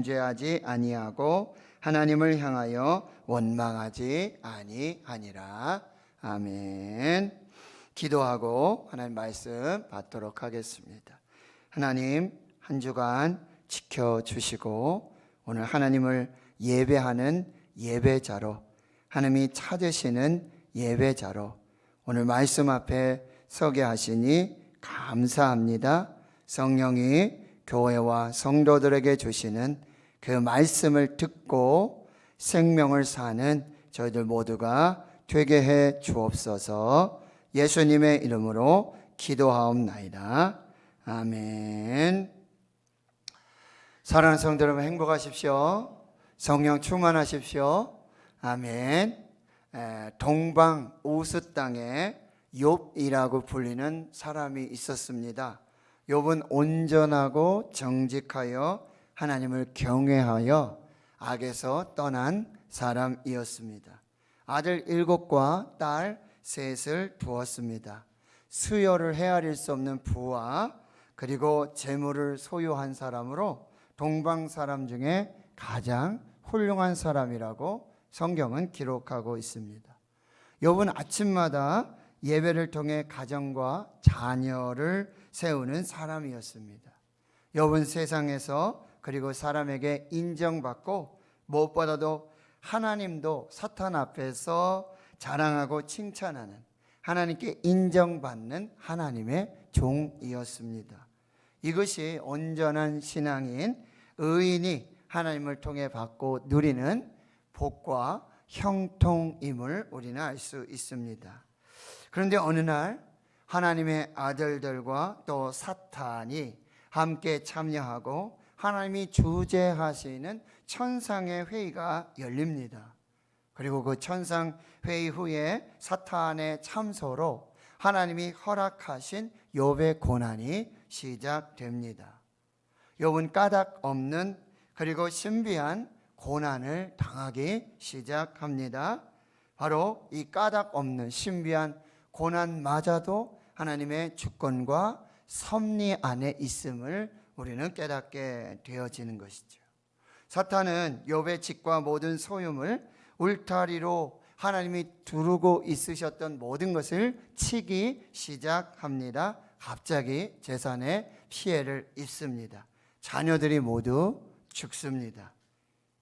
범죄하지 아니하고 하나님을 향하여 원망하지 아니하니라. 아멘. 기도하고 하나님 말씀 받도록 하겠습니다. 하나님, 한 주간 지켜주시고 오늘 하나님을 예배하는 예배자로, 하나님이 찾으시는 예배자로 오늘 말씀 앞에 서게 하시니 감사합니다. 성령이 교회와 성도들에게 주시는 그 말씀을 듣고 생명을 사는 저희들 모두가 되게 해 주옵소서. 예수님의 이름으로 기도하옵나이다. 아멘. 사랑하는 성도 여러분, 행복하십시오. 성령 충만하십시오. 아멘. 동방 우스 땅에 욥이라고 불리는 사람이 있었습니다. 욥은 온전하고 정직하여 하나님을 경외하여 악에서 떠난 사람이었습니다. 아들 7과 딸 3을 두었습니다. 수요를 헤아릴 수 없는 부와 그리고 재물을 소유한 사람으로 동방 사람 중에 가장 훌륭한 사람이라고 성경은 기록하고 있습니다. 욥은 아침마다 예배를 통해 가정과 자녀를 세우는 사람이었습니다. 욥은 세상에서 그리고 사람에게 인정받고 무엇보다도 하나님도 사탄 앞에서 자랑하고 칭찬하는, 하나님께 인정받는 하나님의 종이었습니다. 이것이 온전한 신앙인 의인이 하나님을 통해 받고 누리는 복과 형통임을 우리는 알 수 있습니다. 그런데 어느 날 하나님의 아들들과 또 사탄이 함께 참여하고 하나님이 주재하시는 천상의 회의가 열립니다. 그리고 그 천상 회의 후에 사탄의 참소로 하나님이 허락하신 욥의 고난이 시작됩니다. 욥은 까닭 없는 그리고 신비한 고난을 당하기 시작합니다. 바로 이 까닭 없는 신비한 고난마저도 하나님의 주권과 섭리 안에 있음을 우리는 깨닫게 되어지는 것이죠. 사탄은 욥의 집과 모든 소유물, 울타리로 하나님이 두르고 있으셨던 모든 것을 치기 시작합니다. 갑자기 재산에 피해를 입습니다. 자녀들이 모두 죽습니다.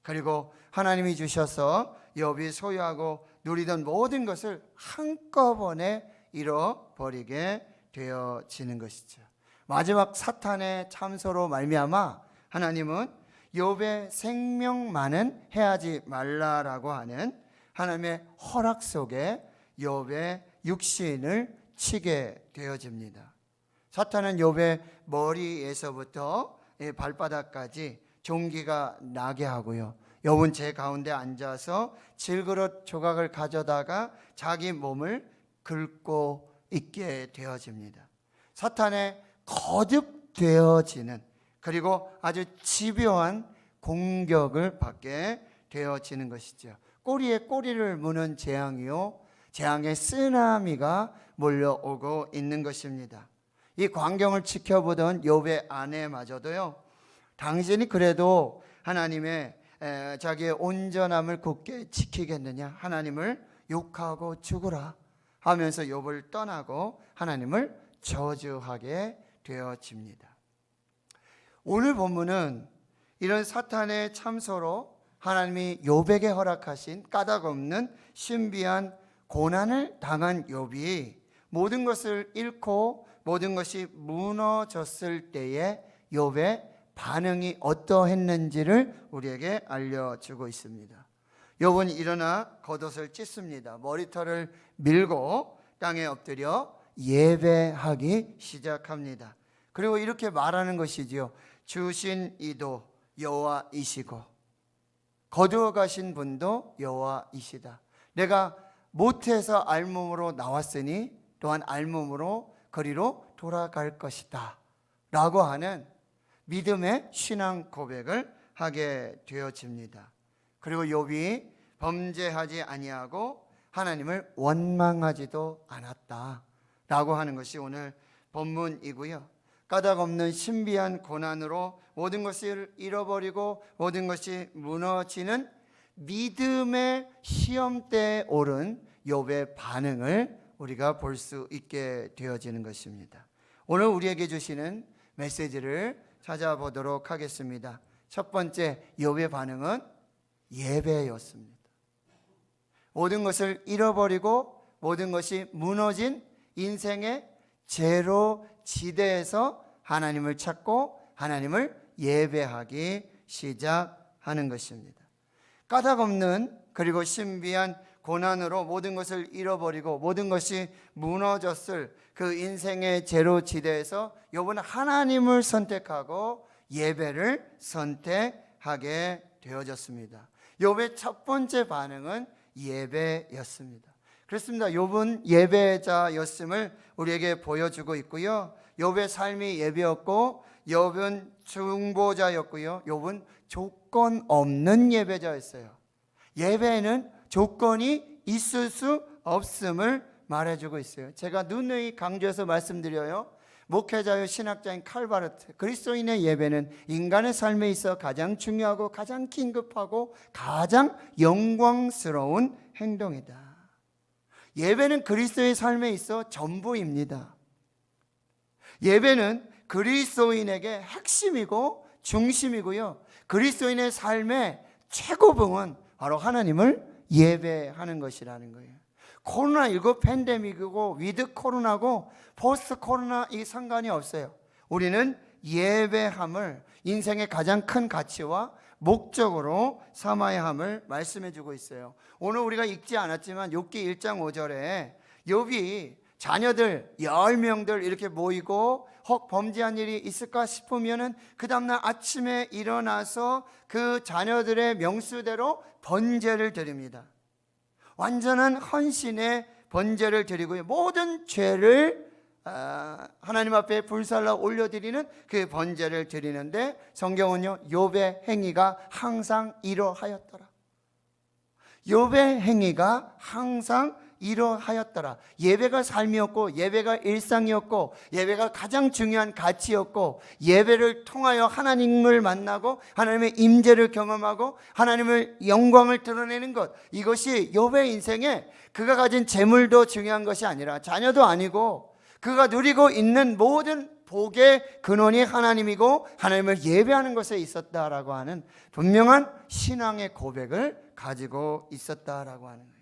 그리고 하나님이 주셔서 욥이 소유하고 누리던 모든 것을 한꺼번에 잃어버리게 되어지는 것이죠. 마지막 사탄의 참소로 말미암아 하나님은 욥의 생명만은 해하지 말라라고 하는 하나님의 허락 속에 욥의 육신을 치게 되어집니다. 사탄은 욥의 머리에서부터 발바닥까지 종기가 나게 하고요. 욥은 제 가운데 앉아서 질그릇 조각을 가져다가 자기 몸을 긁고 있게 되어집니다. 사탄의 거듭되어지는, 그리고 아주 집요한 공격을 받게 되어지는 것이죠. 꼬리에 꼬리를 무는 재앙이요, 재앙의 쓰나미가 몰려오고 있는 것입니다. 이 광경을 지켜보던 욥의 아내마저도요, 당신이 그래도 하나님의 자기의 온전함을 굳게 지키겠느냐, 하나님을 욕하고 죽으라 하면서 욥을 떠나고 하나님을 저주하게 되어집니다. 오늘 본문은 이런 사탄의 참소로 하나님이 욥에게 허락하신 까닭 없는 신비한 고난을 당한 욥이 모든 것을 잃고 모든 것이 무너졌을 때에 욥의 반응이 어떠했는지를 우리에게 알려주고 있습니다. 욥은 일어나 겉옷을 찢습니다. 머리털을 밀고 땅에 엎드려 예배하기 시작합니다. 그리고 이렇게 말하는 것이지요. 주신 이도 여호와이시고 거두어 가신 분도 여호와이시다. 내가 못해서 알몸으로 나왔으니 또한 알몸으로 거리로 돌아갈 것이다 라고 하는 믿음의 신앙 고백을 하게 되어집니다. 그리고 욥이 범죄하지 아니하고 하나님을 원망하지도 않았다 라고 하는 것이 오늘 본문이고요. 까닭 없는 신비한 고난으로 모든 것을 잃어버리고 모든 것이 무너지는 믿음의 시험대에 오른 욥의 반응을 우리가 볼 수 있게 되어지는 것입니다. 오늘 우리에게 주시는 메시지를 찾아보도록 하겠습니다. 첫 번째, 욥의 반응은 예배였습니다. 모든 것을 잃어버리고 모든 것이 무너진 인생의 제로 지대에서 하나님을 찾고 하나님을 예배하기 시작하는 것입니다. 까닭 없는 그리고 신비한 고난으로 모든 것을 잃어버리고 모든 것이 무너졌을 그 인생의 제로 지대에서 욥은 하나님을 선택하고 예배를 선택하게 되어졌습니다. 욥의 첫 번째 반응은 예배였습니다. 그렇습니다. 욥은 예배자였음을 우리에게 보여주고 있고요. 욥의 삶이 예배였고 욥은 중보자였고요. 욥은 조건 없는 예배자였어요. 예배에는 조건이 있을 수 없음을 말해주고 있어요. 제가 누누이 강조해서 말씀드려요. 목회자요 신학자인 칼바르트, 그리스도인의 예배는 인간의 삶에 있어 가장 중요하고 가장 긴급하고 가장 영광스러운 행동이다. 예배는 그리스도의 삶에 있어 전부입니다. 예배는 그리스도인에게 핵심이고 중심이고요. 그리스도인의 삶의 최고봉은 바로 하나님을 예배하는 것이라는 거예요. 코로나19 팬데믹이고 위드 코로나고 포스트 코로나 이 상관이 없어요. 우리는 예배함을 인생의 가장 큰 가치와 목적으로 삼아야 함을 말씀해 주고 있어요. 오늘 우리가 읽지 않았지만 욥기 1장 5절에 욥이 자녀들 10명들 이렇게 모이고 혹 범죄한 일이 있을까 싶으면은 그 다음날 아침에 일어나서 그 자녀들의 명수대로 번제를 드립니다. 완전한 헌신의 번제를 드리고요. 모든 죄를 하나님 앞에 불살라 올려드리는 그 번제를 드리는데 성경은요, 욥의 행위가 항상 이러하였더라. 욥의 행위가 항상 이러하였더라. 예배가 삶이었고 예배가 일상이었고 예배가 가장 중요한 가치였고 예배를 통하여 하나님을 만나고 하나님의 임재를 경험하고 하나님의 영광을 드러내는 것, 이것이 욥의 인생에 그가 가진 재물도 중요한 것이 아니라 자녀도 아니고 그가 누리고 있는 모든 복의 근원이 하나님이고 하나님을 예배하는 것에 있었다라고 하는 분명한 신앙의 고백을 가지고 있었다라고 하는 거예요.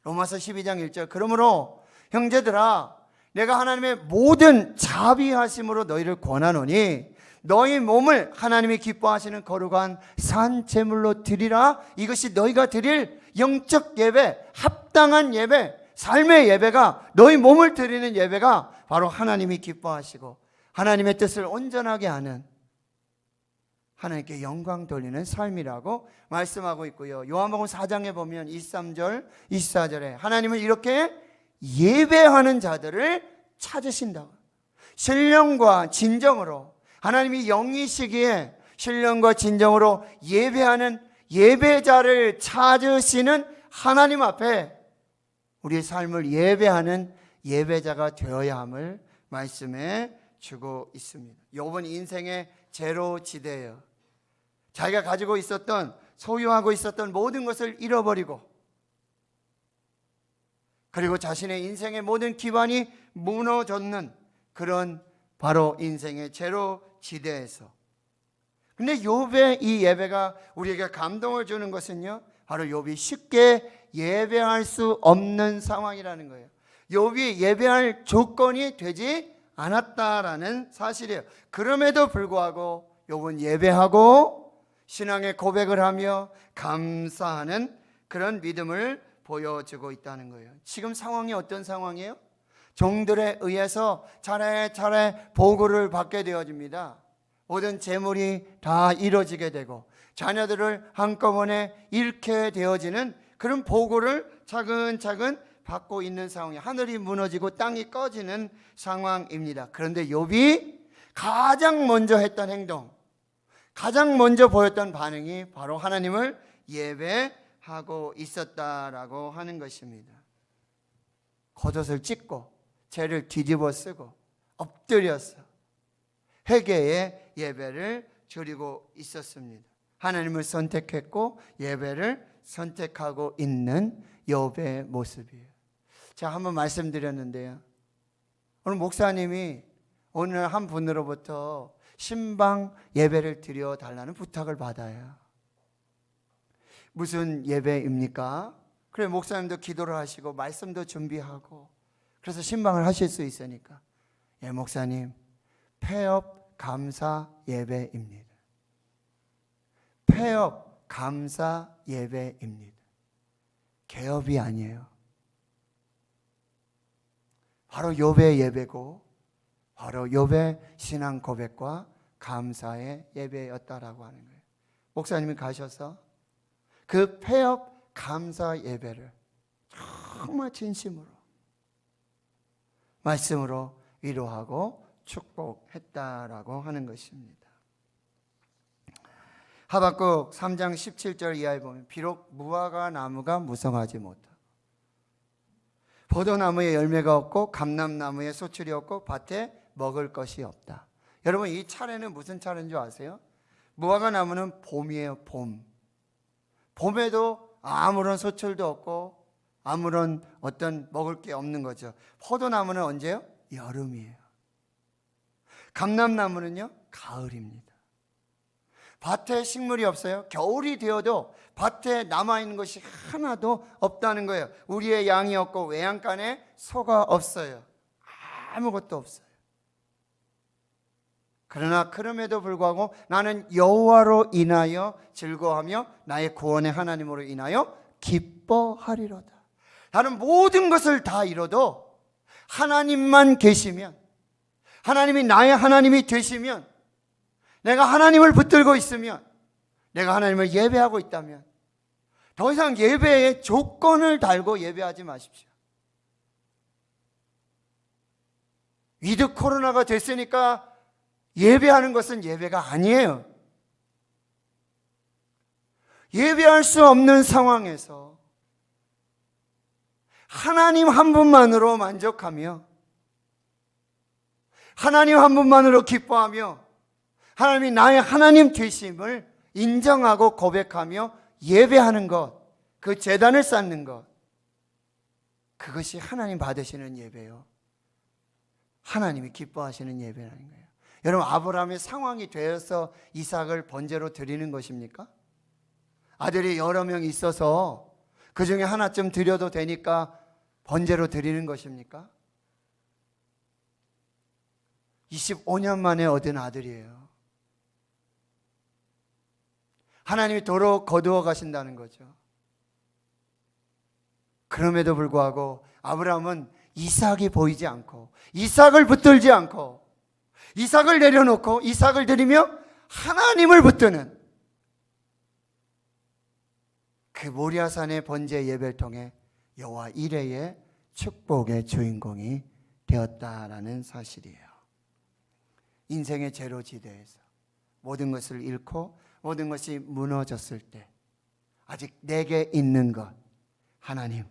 로마서 12장 1절, 그러므로 형제들아 내가 하나님의 모든 자비하심으로 너희를 권하노니 너희 몸을 하나님이 기뻐하시는 거룩한 산 제물로 드리라. 이것이 너희가 드릴 영적 예배, 합당한 예배, 삶의 예배가, 너희 몸을 드리는 예배가 바로 하나님이 기뻐하시고 하나님의 뜻을 온전하게 하는, 하나님께 영광 돌리는 삶이라고 말씀하고 있고요. 요한복음 4장에 보면 23절, 24절에 하나님은 이렇게 예배하는 자들을 찾으신다고. 신령과 진정으로, 하나님이 영이시기에 신령과 진정으로 예배하는 예배자를 찾으시는 하나님 앞에 우리의 삶을 예배하는 예배자가 되어야 함을 말씀해 주고 있습니다. 욥은 인생의 제로 지대예요. 자기가 가지고 있었던, 소유하고 있었던 모든 것을 잃어버리고 그리고 자신의 인생의 모든 기반이 무너졌는 그런 바로 인생의 제로 지대에서, 근데 욥의 이 예배가 우리에게 감동을 주는 것은요, 바로 욥이 쉽게 예배할 수 없는 상황이라는 거예요. 욥이 예배할 조건이 되지 않았다라는 사실이에요. 그럼에도 불구하고 욥은 예배하고 신앙의 고백을 하며 감사하는 그런 믿음을 보여주고 있다는 거예요. 지금 상황이 어떤 상황이에요? 종들에 의해서 차례차례 보고를 받게 되어집니다. 모든 재물이 다 이루어지게 되고 자녀들을 한꺼번에 잃게 되어지는 그런 보고를 차근차근 받고 있는 상황이에요. 하늘이 무너지고 땅이 꺼지는 상황입니다. 그런데 욥이 가장 먼저 했던 행동, 가장 먼저 보였던 반응이 바로 하나님을 예배하고 있었다라고 하는 것입니다. 겉옷을 찢고 죄를 뒤집어 쓰고 엎드렸어. 회개의 예배를 드리고 있었습니다. 하나님을 선택했고 예배를 선택하고 있는 욥의 모습이에요. 제가 한번 말씀드렸는데요, 오늘 목사님이 오늘 한 분으로부터 신방 예배를 드려 달라는 부탁을 받아요. 무슨 예배입니까? 그래, 목사님도 기도를 하시고 말씀도 준비하고 그래서 신방을 하실 수 있으니까, 예, 목사님, 폐업 감사 예배입니다. 폐업 감사 예배입니다. 개업이 아니에요. 바로 욥의 예배고 바로 욥의 신앙 고백과 감사의 예배였다라고 하는 거예요. 목사님이 가셔서 그 폐업 감사 예배를 정말 진심으로 말씀으로 위로하고 축복했다라고 하는 것입니다. 하박국 3장 17절 이하에 보면 비록 무화과 나무가 무성하지 못하고 포도나무에 열매가 없고 감람나무에 소출이 없고 밭에 먹을 것이 없다. 여러분, 이 차례는 무슨 차례인 줄 아세요? 무화과 나무는 봄이에요. 봄에도 아무런 소출도 없고 아무런 어떤 먹을 게 없는 거죠. 포도나무는 언제요? 여름이에요. 감람나무는요? 가을입니다. 밭에 식물이 없어요. 겨울이 되어도 밭에 남아있는 것이 하나도 없다는 거예요. 우리의 양이 없고 외양간에 소가 없어요. 아무것도 없어요. 그러나 그럼에도 불구하고 나는 여호와로 인하여 즐거워하며 나의 구원의 하나님으로 인하여 기뻐하리로다. 다른 모든 것을 다 잃어도 하나님만 계시면, 하나님이 나의 하나님이 되시면, 내가 하나님을 붙들고 있으면, 내가 하나님을 예배하고 있다면 더 이상 예배에 조건을 달고 예배하지 마십시오. 위드 코로나가 됐으니까 예배하는 것은 예배가 아니에요. 예배할 수 없는 상황에서 하나님 한 분만으로 만족하며 하나님 한 분만으로 기뻐하며 하나님이 나의 하나님 되심을 인정하고 고백하며 예배하는 것, 그 제단을 쌓는 것, 그것이 하나님 받으시는 예배요, 하나님이 기뻐하시는 예배라는 거예요. 여러분, 아브라함의 상황이 되어서 이삭을 번제로 드리는 것입니까? 아들이 여러 명 있어서 그 중에 하나쯤 드려도 되니까 번제로 드리는 것입니까? 25년 만에 얻은 아들이에요. 하나님이 도로 거두어 가신다는 거죠. 그럼에도 불구하고 아브라함은 이삭이 보이지 않고 이삭을 붙들지 않고 이삭을 내려놓고 이삭을 드리며 하나님을 붙드는 그 모리아산의 번제 예배를 통해 여호와 이레의 축복의 주인공이 되었다라는 사실이에요. 인생의 제로지대에서 모든 것을 잃고 모든 것이 무너졌을 때 아직 내게 있는 것, 하나님,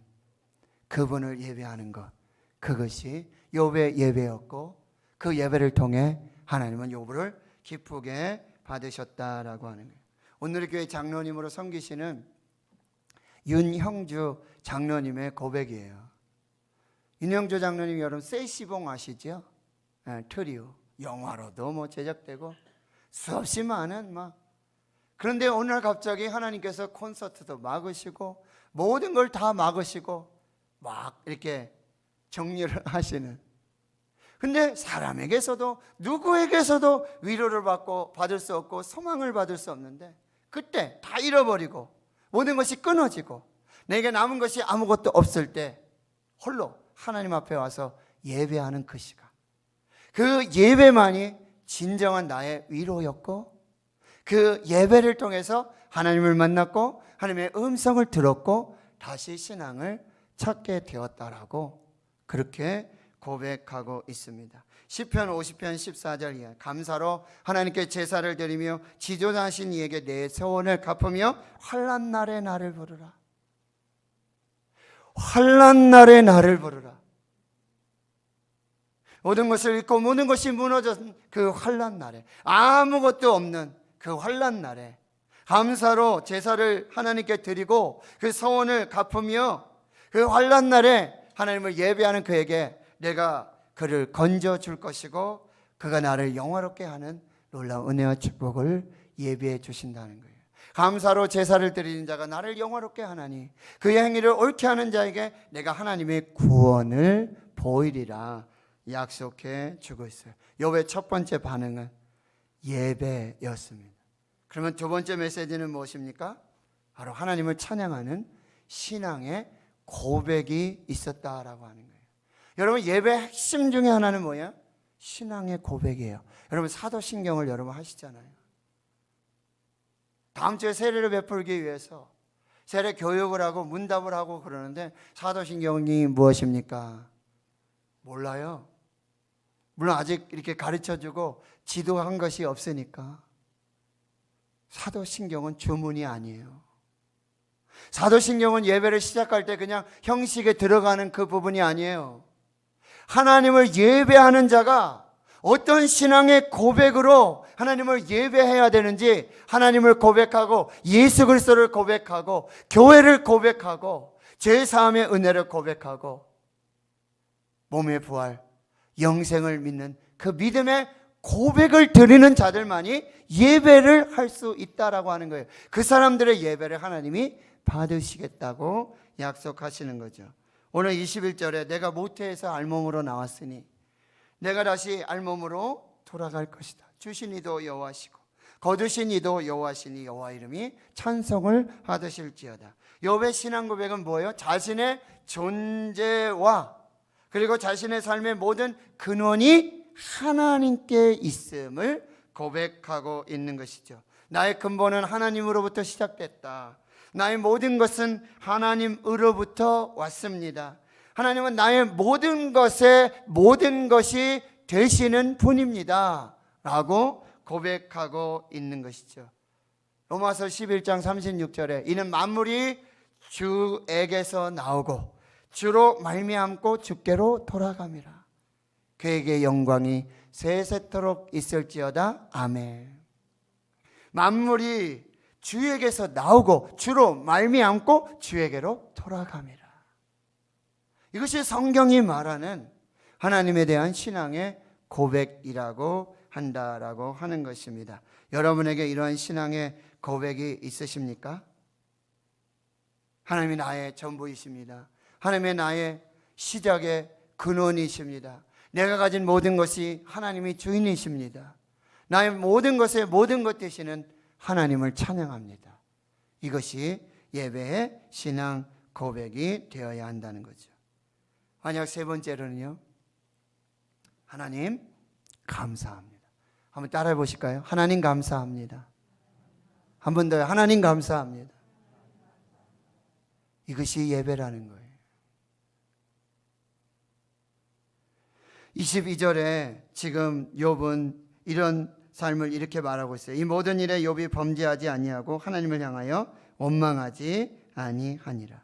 그분을 예배하는 것, 그것이 욥의 예배였고 그 예배를 통해 하나님은 욥을 기쁘게 받으셨다라고 하는 거예요. 오늘의 교회 장로님으로 섬기시는 윤형주 장로님의 고백이에요. 윤형주 장로님, 여러분 세이시봉 아시죠? 트리오 영화로도 제작되고 수없이 많은 그런데 어느 날 갑자기 하나님께서 콘서트도 막으시고 모든 걸 다 막으시고 막 이렇게 정리를 하시는, 근데 사람에게서도 누구에게서도 위로를 받을 수 없고 소망을 받을 수 없는데 그때 다 잃어버리고 모든 것이 끊어지고 내게 남은 것이 아무것도 없을 때 홀로 하나님 앞에 와서 예배하는 그 시간, 그 예배만이 진정한 나의 위로였고 그 예배를 통해서 하나님을 만났고 하나님의 음성을 들었고 다시 신앙을 찾게 되었다라고 그렇게 고백하고 있습니다. 시편 50편 14절 이하, 감사로 하나님께 제사를 드리며 지존하신 이에게 내 소원을 갚으며 환난 날에 나를 부르라. 환난 날에 나를 부르라. 모든 것을 잃고 모든 것이 무너진 그 환난 날에, 아무것도 없는 그 환난 날에 감사로 제사를 하나님께 드리고 그 서원을 갚으며 그 환난 날에 하나님을 예배하는 그에게 내가 그를 건져 줄 것이고 그가 나를 영화롭게 하는 놀라운 은혜와 축복을 예비해 주신다는 거예요. 감사로 제사를 드리는 자가 나를 영화롭게 하나니 그의 행위를 옳게 하는 자에게 내가 하나님의 구원을 보이리라 약속해 주고 있어요. 욥의 첫 번째 반응은 예배였습니다. 그러면 두 번째 메시지는 무엇입니까? 바로 하나님을 찬양하는 신앙의 고백이 있었다라고 하는 거예요. 여러분, 예배의 핵심 중에 하나는 뭐예요? 신앙의 고백이에요. 여러분, 사도신경을 여러분 하시잖아요. 다음 주에 세례를 베풀기 위해서 세례 교육을 하고 문답을 하고 그러는데 사도신경이 무엇입니까? 몰라요. 물론 아직 이렇게 가르쳐주고 지도한 것이 없으니까. 사도신경은 주문이 아니에요. 사도신경은 예배를 시작할 때 그냥 형식에 들어가는 그 부분이 아니에요. 하나님을 예배하는 자가 어떤 신앙의 고백으로 하나님을 예배해야 되는지 하나님을 고백하고 예수 그리스도를 고백하고 교회를 고백하고 죄사함의 은혜를 고백하고 몸의 부활, 영생을 믿는 그 믿음의 고백을 드리는 자들만이 예배를 할 수 있다라고 하는 거예요. 그 사람들의 예배를 하나님이 받으시겠다고 약속하시는 거죠. 오늘 21절에 내가 모태에서 알몸으로 나왔으니 내가 다시 알몸으로 돌아갈 것이다. 주신 이도 여호와시고 거두신 이도 여호와시니 여호와 이름이 찬송을 받으실지어다. 욥의 신앙 고백은 뭐예요? 자신의 존재와 그리고 자신의 삶의 모든 근원이 하나님께 있음을 고백하고 있는 것이죠. 나의 근본은 하나님으로부터 시작됐다. 나의 모든 것은 하나님으로부터 왔습니다. 하나님은 나의 모든 것의 모든 것이 되시는 분입니다 라고 고백하고 있는 것이죠. 로마서 11장 36절에 이는 만물이 주에게서 나오고 주로 말미암고 주께로 돌아감이라. 그에게 영광이 세세토록 있을지어다. 아멘. 만물이 주에게서 나오고 주로 말미암고 주에게로 돌아감이라. 이것이 성경이 말하는 하나님에 대한 신앙의 고백이라고 한다라고 하는 것입니다. 여러분에게 이러한 신앙의 고백이 있으십니까? 하나님이 나의 전부이십니다. 하나님의 나의 시작의 근원이십니다. 내가 가진 모든 것이 하나님이 주인이십니다. 나의 모든 것의 모든 것 되시는 하나님을 찬양합니다. 이것이 예배의 신앙 고백이 되어야 한다는 거죠. 만약 세 번째로는요, 하나님 감사합니다. 한번 따라해 보실까요? 하나님 감사합니다. 한 번 더요. 하나님 감사합니다. 이것이 예배라는 거예요. 22절에 지금 욥은 이런 삶을 이렇게 말하고 있어요. 이 모든 일에 욥이 범죄하지 아니하고 하나님을 향하여 원망하지 아니하니라.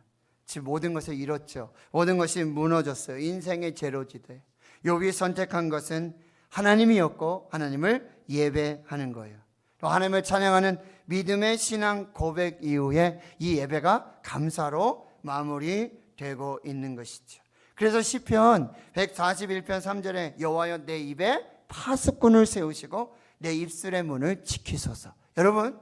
지금 모든 것을 잃었죠. 모든 것이 무너졌어요. 인생의 제로지대. 욥이 선택한 것은 하나님이었고 하나님을 예배하는 거예요. 또 하나님을 찬양하는 믿음의 신앙 고백 이후에 이 예배가 감사로 마무리되고 있는 것이죠. 그래서 시편 141편 3절에 여호와여 내 입에 파수꾼을 세우시고 내 입술의 문을 지키소서. 여러분,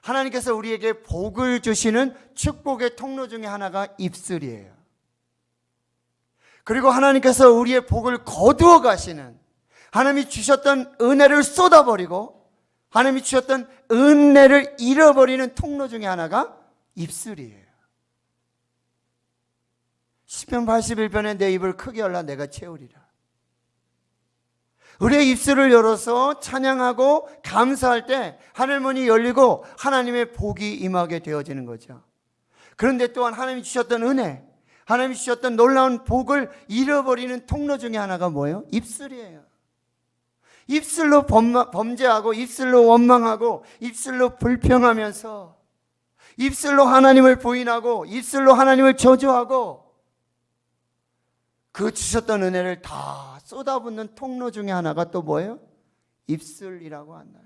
하나님께서 우리에게 복을 주시는 축복의 통로 중에 하나가 입술이에요. 그리고 하나님께서 우리의 복을 거두어 가시는, 하나님이 주셨던 은혜를 쏟아버리고 하나님이 주셨던 은혜를 잃어버리는 통로 중에 하나가 입술이에요. 시편 81편에 내 입을 크게 열라 내가 채우리라. 우리의 입술을 열어서 찬양하고 감사할 때 하늘문이 열리고 하나님의 복이 임하게 되어지는 거죠. 그런데 또한 하나님이 주셨던 은혜, 하나님이 주셨던 놀라운 복을 잃어버리는 통로 중에 하나가 뭐예요? 입술이에요. 입술로 범죄하고 입술로 원망하고 입술로 불평하면서 입술로 하나님을 부인하고 입술로 하나님을 저주하고 그 주셨던 은혜를 다 쏟아붓는 통로 중에 하나가 또 뭐예요? 입술이라고 한다.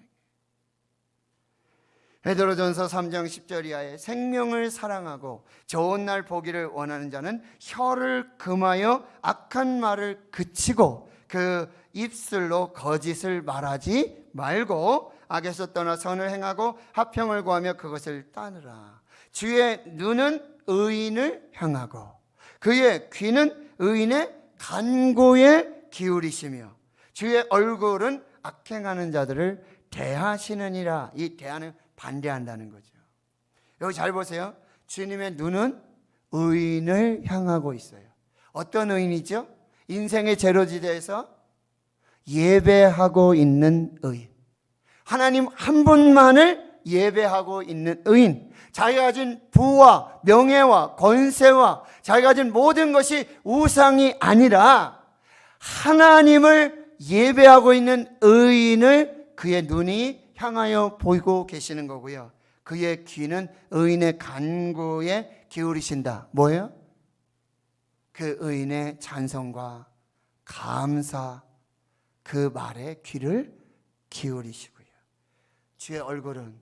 베드로전서 3장 10절 이하에 생명을 사랑하고 좋은 날 보기를 원하는 자는 혀를 금하여 악한 말을 그치고 그 입술로 거짓을 말하지 말고 악에서 떠나 선을 행하고 화평을 구하며 그것을 따르라. 주의 눈은 의인을 향하고 그의 귀는 의인의 간구에 기울이시며 주의 얼굴은 악행하는 자들을 대하시느니라. 이 대하는 반대한다는 거죠. 여기 잘 보세요. 주님의 눈은 의인을 향하고 있어요. 어떤 의인이죠? 인생의 제로지대에서 예배하고 있는 의인, 하나님 한 분만을 예배하고 있는 의인, 자기가 가진 부와 명예와 권세와 자기가 가진 모든 것이 우상이 아니라 하나님을 예배하고 있는 의인을 그의 눈이 향하여 보이고 계시는 거고요. 그의 귀는 의인의 간구에 기울이신다. 뭐예요? 그 의인의 찬송과 감사, 그 말에 귀를 기울이시고요. 주의 얼굴은,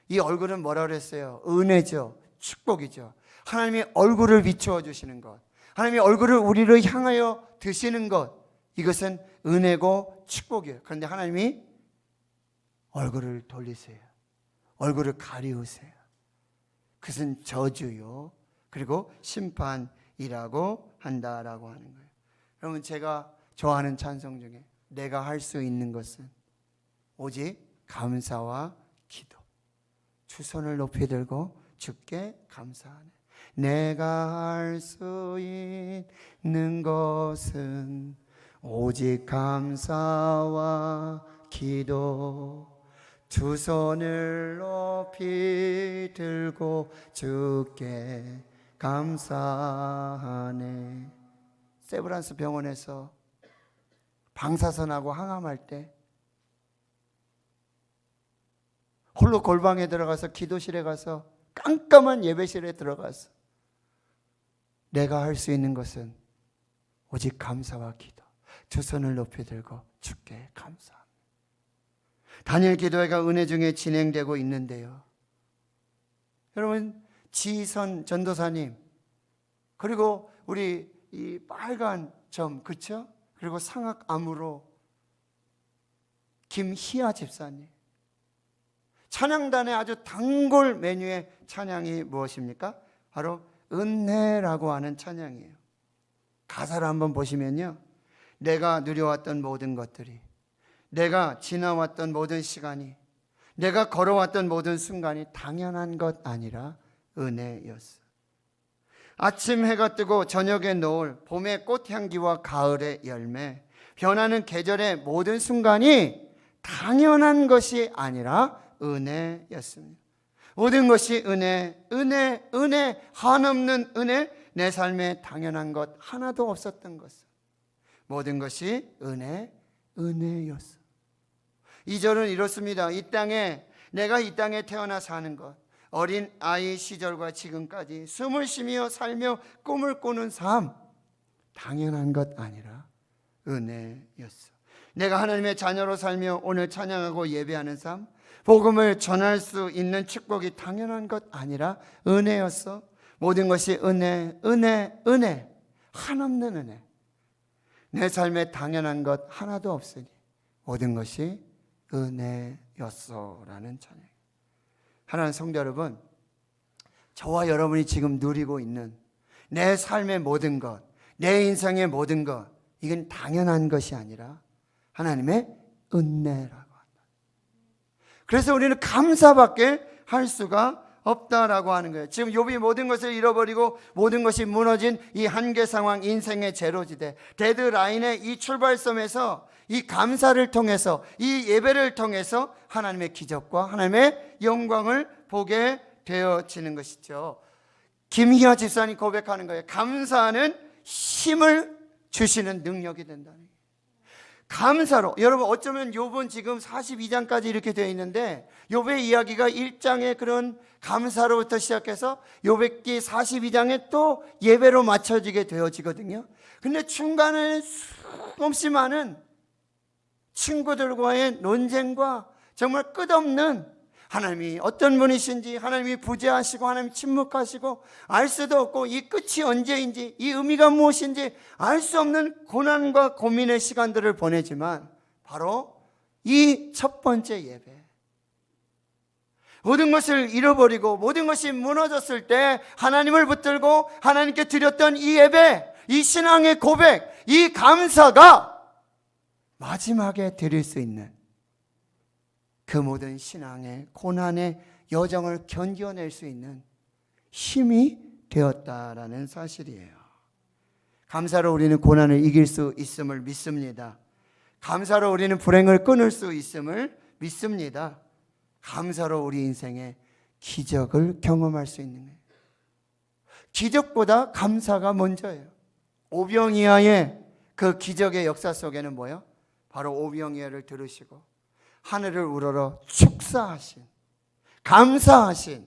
이 얼굴은 뭐라 그랬어요? 은혜죠. 축복이죠. 하나님의 얼굴을 비추어 주시는 것, 하나님의 얼굴을 우리를 향하여 드시는 것, 이것은 은혜고 축복이에요. 그런데 하나님이 얼굴을 돌리세요. 얼굴을 가리우세요. 그것은 저주요, 그리고 심판이라고 한다라고 하는 거예요. 여러분, 제가 좋아하는 찬송 중에 내가 할 수 있는 것은 오직 감사와 기도. 두 손을 높이 들고 주께 감사하네. 내가 할 수 있는 것은 오직 감사와 기도. 두 손을 높이 들고 주께 감사하네. 세브란스 병원에서 방사선하고 항암할 때 홀로 골방에 들어가서 기도실에 가서 깜깜한 예배실에 들어가서 내가 할 수 있는 것은 오직 감사와 기도. 두 손을 높이 들고 주께 감사합니다. 다니엘 기도회가 은혜 중에 진행되고 있는데요. 여러분, 지선 전도사님, 그리고 우리 이 빨간 점, 그렇죠? 그리고 상악암으로 김희아 집사님, 찬양단의 아주 단골 메뉴의 찬양이 무엇입니까? 바로 은혜라고 하는 찬양이에요. 가사를 한번 보시면요, 내가 누려왔던 모든 것들이, 내가 지나왔던 모든 시간이, 내가 걸어왔던 모든 순간이 당연한 것 아니라 은혜였어. 아침 해가 뜨고 저녁에 노을, 봄의 꽃향기와 가을의 열매, 변하는 계절의 모든 순간이 당연한 것이 아니라 은혜였습니다. 모든 것이 은혜, 은혜, 은혜, 한없는 은혜, 내 삶에 당연한 것 하나도 없었던 것은 모든 것이 은혜, 은혜였어. 2절은 이렇습니다. 내가 이 땅에 태어나 사는 것, 어린 아이 시절과 지금까지 숨을 쉬며 살며 꿈을 꾸는 삶, 당연한 것 아니라 은혜였어. 내가 하나님의 자녀로 살며 오늘 찬양하고 예배하는 삶, 복음을 전할 수 있는 축복이 당연한 것 아니라 은혜였어. 모든 것이 은혜, 은혜, 은혜, 한없는 은혜. 내 삶에 당연한 것 하나도 없으니 모든 것이 은혜였어라는 찬양. 하나님 성도 여러분, 저와 여러분이 지금 누리고 있는 내 삶의 모든 것, 내 인생의 모든 것, 이건 당연한 것이 아니라 하나님의 은혜라고 한다. 그래서 우리는 감사밖에 할 수가 없다라고 하는 거예요. 지금 욥이 모든 것을 잃어버리고 모든 것이 무너진 이 한계 상황, 인생의 제로지대, 데드라인의 이 출발점에서 이 감사를 통해서, 이 예배를 통해서 하나님의 기적과 하나님의 영광을 보게 되어지는 것이죠. 김희아 집사님 고백하는 거예요. 감사는 힘을 주시는 능력이 된다는 거예요. 감사로, 여러분 어쩌면 욥은 지금 42장까지 이렇게 되어 있는데 욥의 이야기가 1장의 그런 감사로부터 시작해서 욥기 42장에 또 예배로 맞춰지게 되어지거든요. 근데 중간에 수없이 많은 친구들과의 논쟁과 정말 끝없는, 하나님이 어떤 분이신지, 하나님이 부재하시고 하나님이 침묵하시고 알 수도 없고 이 끝이 언제인지, 이 의미가 무엇인지 알 수 없는 고난과 고민의 시간들을 보내지만, 바로 이 첫 번째 예배, 모든 것을 잃어버리고 모든 것이 무너졌을 때 하나님을 붙들고 하나님께 드렸던 이 예배, 이 신앙의 고백, 이 감사가 마지막에 드릴 수 있는 그 모든 신앙의 고난의 여정을 견뎌낼 수 있는 힘이 되었다라는 사실이에요. 감사로 우리는 고난을 이길 수 있음을 믿습니다. 감사로 우리는 불행을 끊을 수 있음을 믿습니다. 감사로 우리 인생에 기적을 경험할 수 있는 거예요. 기적보다 감사가 먼저예요. 오병이어의 그 기적의 역사 속에는 뭐예요? 바로 오병이어를 들으시고 하늘을 우러러 축사하신, 감사하신,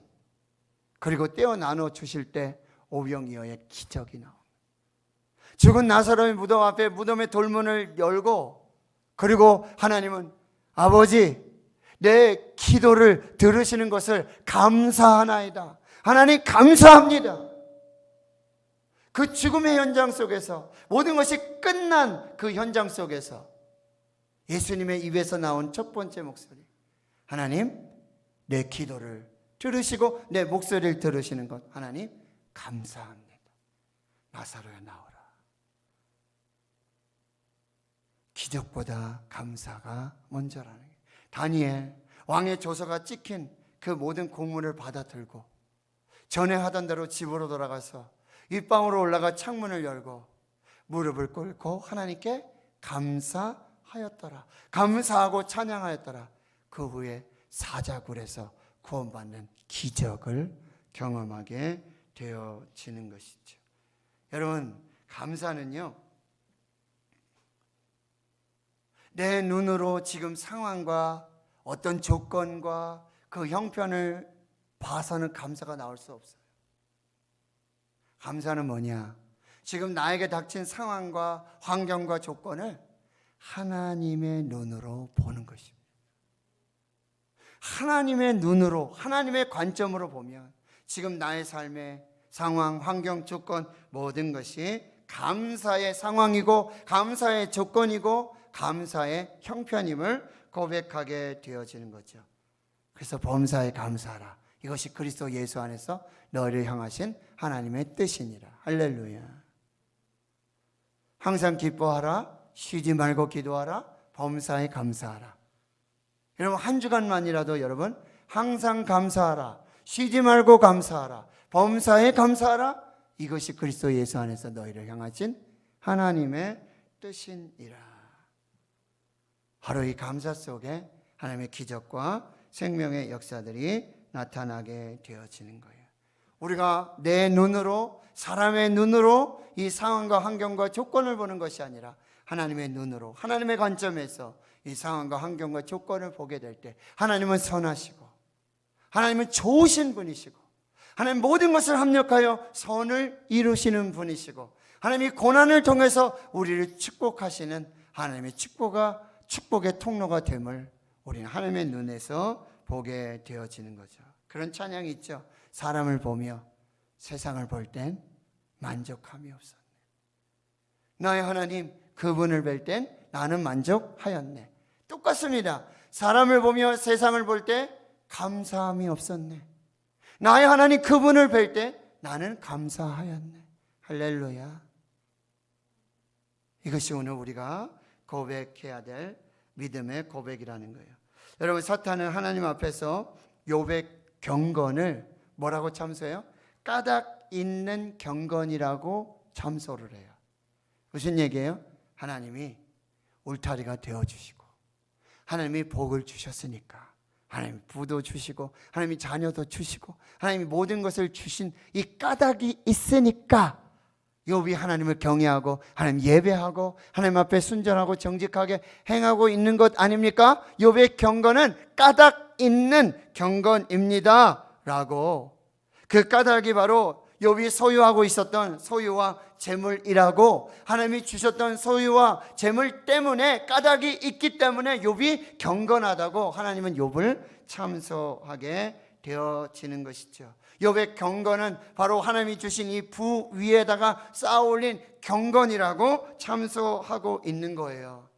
그리고 떼어 나눠 주실 때 오병이어의 기적이 나옵니다. 죽은 나사로의 무덤 앞에 무덤의 돌문을 열고, 그리고 하나님은 아버지, 내 기도를 들으시는 것을 감사하나이다. 하나님 감사합니다. 그 죽음의 현장 속에서, 모든 것이 끝난 그 현장 속에서 예수님의 입에서 나온 첫 번째 목소리, 하나님 내 기도를 들으시고 내 목소리를 들으시는 것 하나님 감사합니다. 나사로야 나오라. 기적보다 감사가 먼저라는 거예요. 다니엘, 왕의 조서가 찍힌 그 모든 공문을 받아 들고 전에 하던 대로 집으로 돌아가서 윗방으로 올라가 창문을 열고 무릎을 꿇고 하나님께 감사하였더라. 감사하고 찬양하였더라. 그 후에 사자굴에서 구원받는 기적을 경험하게 되어지는 것이죠. 여러분, 감사는요, 내 눈으로 지금 상황과 어떤 조건과 그 형편을 봐서는 감사가 나올 수 없어요. 감사는 뭐냐? 지금 나에게 닥친 상황과 환경과 조건을 하나님의 눈으로 보는 것입니다. 하나님의 눈으로, 하나님의 관점으로 보면 지금 나의 삶의 상황, 환경, 조건 모든 것이 감사의 상황이고 감사의 조건이고 감사의 형편임을 고백하게 되어지는 거죠. 그래서 범사에 감사하라. 이것이 그리스도 예수 안에서 너희를 향하신 하나님의 뜻이니라. 할렐루야. 항상 기뻐하라. 쉬지 말고 기도하라. 범사에 감사하라. 여러분, 한 주간만이라도 여러분 항상 감사하라. 쉬지 말고 감사하라. 범사에 감사하라. 이것이 그리스도 예수 안에서 너희를 향하신 하나님의 뜻이니라. 바로 이 감사 속에 하나님의 기적과 생명의 역사들이 나타나게 되어지는 거예요. 우리가 내 눈으로, 사람의 눈으로 이 상황과 환경과 조건을 보는 것이 아니라 하나님의 눈으로, 하나님의 관점에서 이 상황과 환경과 조건을 보게 될 때 하나님은 선하시고 하나님은 좋으신 분이시고 하나님 모든 것을 합력하여 선을 이루시는 분이시고 하나님이 고난을 통해서 우리를 축복하시는 하나님의 축복의 통로가 됨을 우리는 하나님의 눈에서 보게 되어지는 거죠. 그런 찬양이 있죠. 사람을 보며 세상을 볼 땐 만족함이 없었네. 나의 하나님 그분을 뵐 땐 나는 만족하였네. 똑같습니다. 사람을 보며 세상을 볼 때 감사함이 없었네. 나의 하나님 그분을 뵐 때 나는 감사하였네. 할렐루야. 이것이 오늘 우리가 고백해야 될 믿음의 고백이라는 거예요. 여러분, 사탄은 하나님 앞에서 욥의 경건을 뭐라고 참소해요? 까닭 있는 경건이라고 참소를 해요. 무슨 얘기예요? 하나님이 울타리가 되어주시고 하나님이 복을 주셨으니까 하나님이 부도 주시고 하나님이 자녀도 주시고 하나님이 모든 것을 주신 이 까닭이 있으니까 욥이 하나님을 경외하고 하나님 예배하고 하나님 앞에 순전하고 정직하게 행하고 있는 것 아닙니까? 욥의 경건은 까닭 있는 경건입니다 라고, 그 까닭이 바로 욥이 소유하고 있었던 소유와 재물이라고 하나님이 주셨던 소유와 재물 때문에 까닭이 있기 때문에 욥이 경건하다고 하나님은 욥을 참소하게 되어지는 것이죠. 욥의 경건은 바로 하나님이 주신 이 부 위에다가 쌓아올린 경건이라고 참소하고 있는 거예요.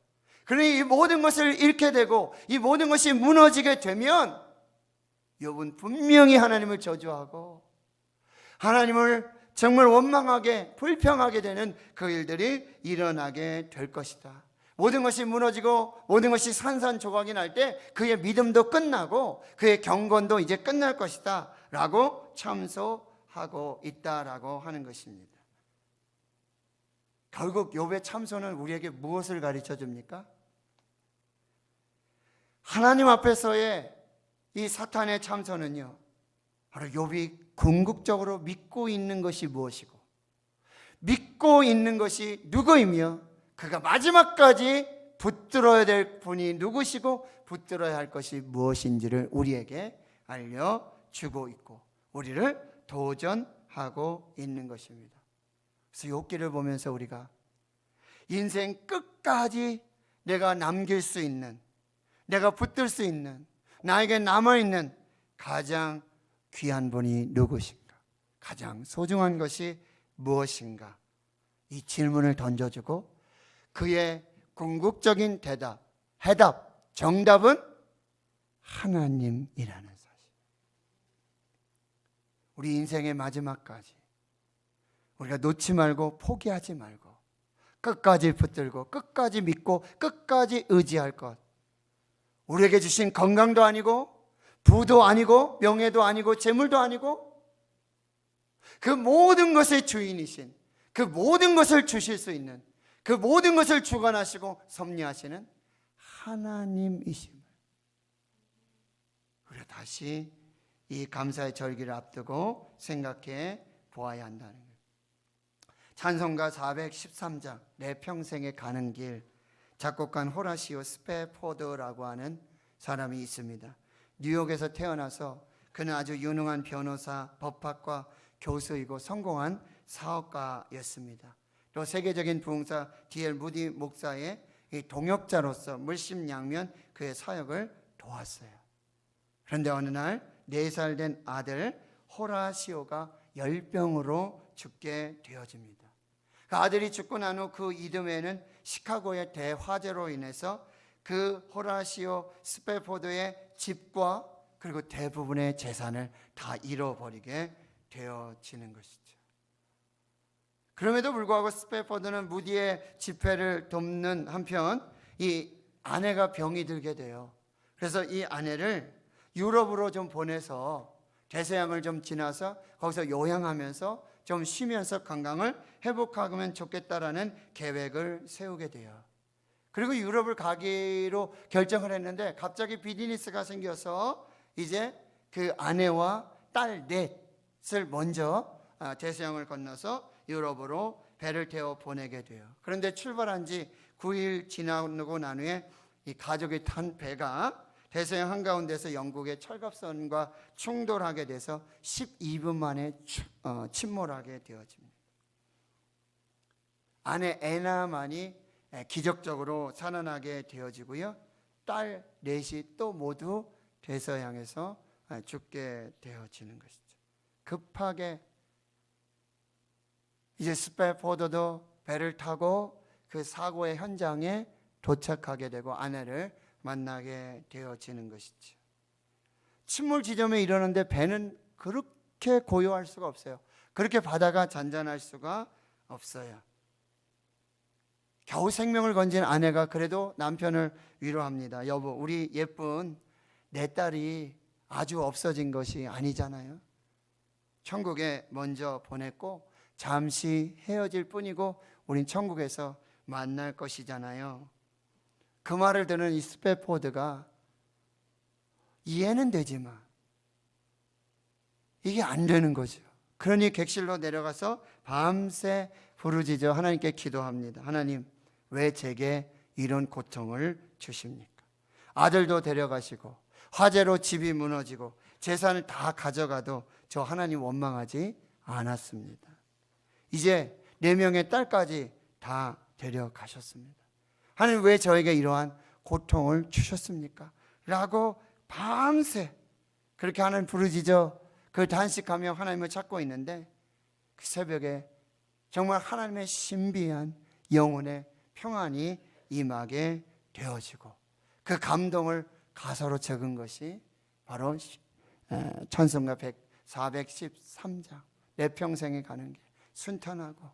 그러니 이 모든 것을 잃게 되고 이 모든 것이 무너지게 되면 욥은 분명히 하나님을 저주하고 하나님을 정말 원망하게 불평하게 되는 그 일들이 일어나게 될 것이다. 모든 것이 무너지고 모든 것이 산산조각이 날 때 그의 믿음도 끝나고 그의 경건도 이제 끝날 것이다 라고 참소하고 있다라고 하는 것입니다. 결국 욥의 참소는 우리에게 무엇을 가르쳐 줍니까? 하나님 앞에서의 이 사탄의 참소는요, 바로 욥이 궁극적으로 믿고 있는 것이 무엇이고 믿고 있는 것이 누구이며 그가 마지막까지 붙들어야 될 분이 누구시고 붙들어야 할 것이 무엇인지를 우리에게 알려주고 있고 우리를 도전하고 있는 것입니다. 그래서 욥기를 보면서 우리가 인생 끝까지 내가 남길 수 있는, 내가 붙들 수 있는, 나에게 남아있는 가장 귀한 분이 누구신가? 가장 소중한 것이 무엇인가? 이 질문을 던져주고 그의 궁극적인 해답, 정답은 하나님이라는 사실. 우리 인생의 마지막까지 우리가 놓지 말고 포기하지 말고 끝까지 붙들고 끝까지 믿고 끝까지 의지할 것. 우리에게 주신 건강도 아니고 부도 아니고 명예도 아니고 재물도 아니고 그 모든 것의 주인이신, 그 모든 것을 주실 수 있는, 그 모든 것을 주관하시고 섭리하시는 하나님이심을 우리가 다시 이 감사의 절기를 앞두고 생각해 보아야 한다는 거예요. 찬송가 413장 내 평생에 가는 길, 작곡가인 호라시오 스페포드라고 하는 사람이 있습니다. 뉴욕에서 태어나서 그는 아주 유능한 변호사, 법학과 교수이고 성공한 사업가였습니다. 또 세계적인 부흥사 D.L. 무디 목사의 동역자로서 물심양면 그의 사역을 도왔어요. 그런데 어느 날 4살 된 아들 호라시오가 열병으로 죽게 되어집니다. 그 아들이 죽고 난 후 그 이듬해에는 시카고의 대화재로 인해서 그 호라시오 스페포드의 집과 그리고 대부분의 재산을 다 잃어버리게 되어지는 것이죠. 그럼에도 불구하고 스페포드는 무디의 집회를 돕는 한편 이 아내가 병이 들게 돼요. 그래서 이 아내를 유럽으로 좀 보내서 대서양을 좀 지나서 거기서 요양하면서 좀 쉬면서 건강을 회복하면 좋겠다라는 계획을 세우게 돼요. 그리고 유럽을 가기로 결정을 했는데 갑자기 비즈니스가 생겨서 이제 그 아내와 딸 넷을 먼저 대서양을 건너서 유럽으로 배를 태워 보내게 돼요. 그런데 출발한 지 9일 지나고 난 후에 이 가족이 탄 배가 대서양 한가운데서 영국의 철갑선과 충돌하게 돼서 12분 만에 침몰하게 되어집니다. 아내 애나만이 기적적으로 살아나게 되어지고요. 딸 넷이 또 모두 대서양에서 죽게 되어지는 것이죠. 급하게 이제 스페포드도 배를 타고 그 사고의 현장에 도착하게 되고 아내를 만나게 되어지는 것이죠. 침몰 지점에 이르는데 배는 그렇게 고요할 수가 없어요. 그렇게 바다가 잔잔할 수가 없어요. 겨우 생명을 건진 아내가 그래도 남편을 위로합니다. 여보, 우리 예쁜 내 딸이 아주 없어진 것이 아니잖아요. 천국에 먼저 보냈고 잠시 헤어질 뿐이고 우린 천국에서 만날 것이잖아요. 그 말을 듣는 이 스페포드가 이해는 되지만 이게 안 되는 거죠. 그러니 객실로 내려가서 밤새 부르짖어 하나님께 기도합니다. 하나님, 왜 제게 이런 고통을 주십니까? 아들도 데려가시고 화재로 집이 무너지고 재산을 다 가져가도 저 하나님 원망하지 않았습니다. 이제 4명의 딸까지 다 데려가셨습니다. 하나님 왜 저에게 이러한 고통을 주셨습니까? 라고 밤새 그렇게 하나님 부르짖어 그 단식하며 하나님을 찾고 있는데 그 새벽에 정말 하나님의 신비한 영혼의 평안이 임하게 되어지고 그 감동을 가사로 적은 것이 바로 찬송가 413장 내 평생에 가는 길 순탄하고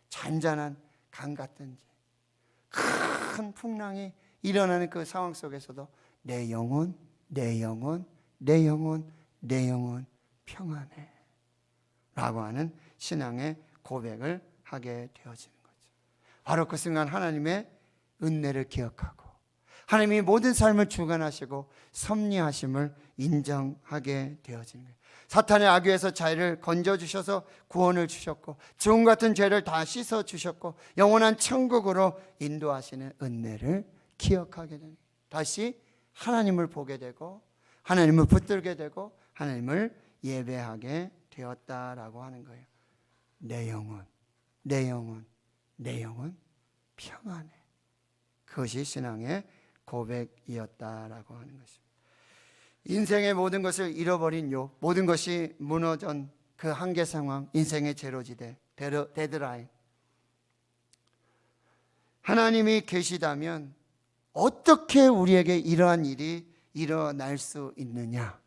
잔잔한 강 같든지 큰 풍랑이 일어나는 그 상황 속에서도 내 영혼 평안해 라고 하는 신앙의 고백을 하게 되어지는 거죠. 바로 그 순간 하나님의 은혜를 기억하고 하나님이 모든 삶을 주관하시고 섭리하심을 인정하게 되어지는 거예요. 사탄의 악유에서 자유를 건져주셔서 구원을 주셨고 죽음 같은 죄를 다 씻어주셨고 영원한 천국으로 인도하시는 은혜를 기억하게 되는 거예요. 다시 하나님을 보게 되고 하나님을 붙들게 되고 하나님을 예배하게 되었다라고 하는 거예요. 내 영혼 평안해. 그것이 신앙의 고백이었다라고 하는 것입니다. 인생의 모든 것을 잃어버린 모든 것이 무너진 그 한계 상황, 인생의 제로지대, 데드라인. 하나님이 계시다면 어떻게 우리에게 이러한 일이 일어날 수 있느냐?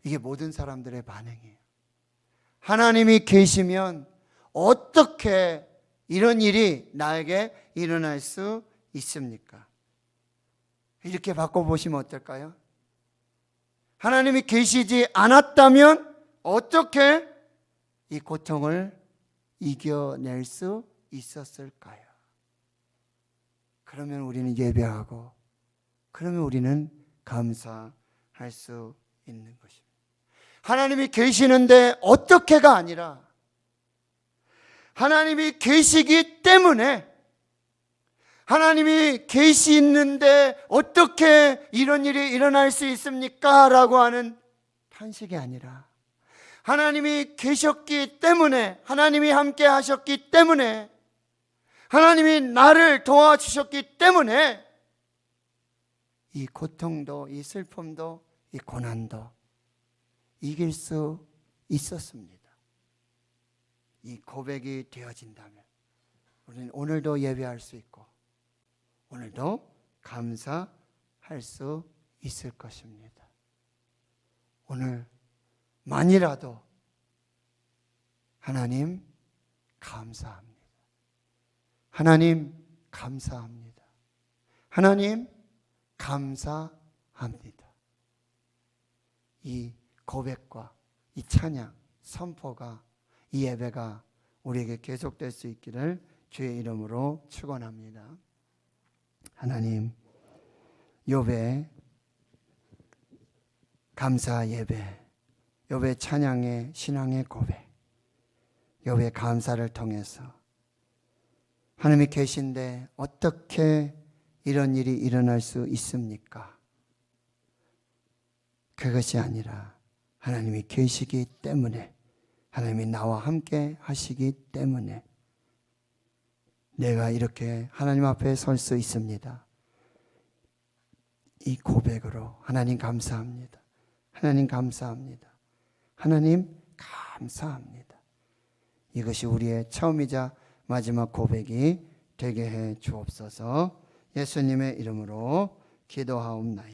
이게 모든 사람들의 반응이에요. 하나님이 계시면 어떻게 이런 일이 나에게 일어날 수 있습니까? 이렇게 바꿔보시면 어떨까요? 하나님이 계시지 않았다면 어떻게 이 고통을 이겨낼 수 있었을까요? 그러면 우리는 예배하고 그러면 우리는 감사할 수 있는 것입니다. 하나님이 계시는데 어떻게가 아니라 하나님이 계시기 때문에 하나님이 계시는데 어떻게 이런 일이 일어날 수 있습니까? 라고 하는 탄식이 아니라 하나님이 계셨기 때문에 하나님이 함께 하셨기 때문에 하나님이 나를 도와주셨기 때문에 이 고통도 이 슬픔도 이 고난도 이길 수 있었습니다. 이 고백이 되어진다면 우리는 오늘도 예배할 수 있고 오늘도 감사할 수 있을 것입니다. 오늘만이라도 하나님 감사합니다. 하나님 감사합니다. 하나님 감사합니다. 이 고백과 이 찬양, 선포가 이 예배가 우리에게 계속될 수 있기를 주의 이름으로 축원합니다. 하나님, 욥의 감사 예배, 욥의 찬양의 신앙의 고백, 욥의 감사를 통해서 하나님이 계신데 어떻게 이런 일이 일어날 수 있습니까? 그것이 아니라 하나님이 계시기 때문에 하나님이 나와 함께 하시기 때문에 내가 이렇게 하나님 앞에 설 수 있습니다. 이 고백으로 하나님 감사합니다. 하나님 감사합니다. 하나님 감사합니다. 이것이 우리의 처음이자 마지막 고백이 되게 해 주옵소서. 예수님의 이름으로 기도하옵나이다.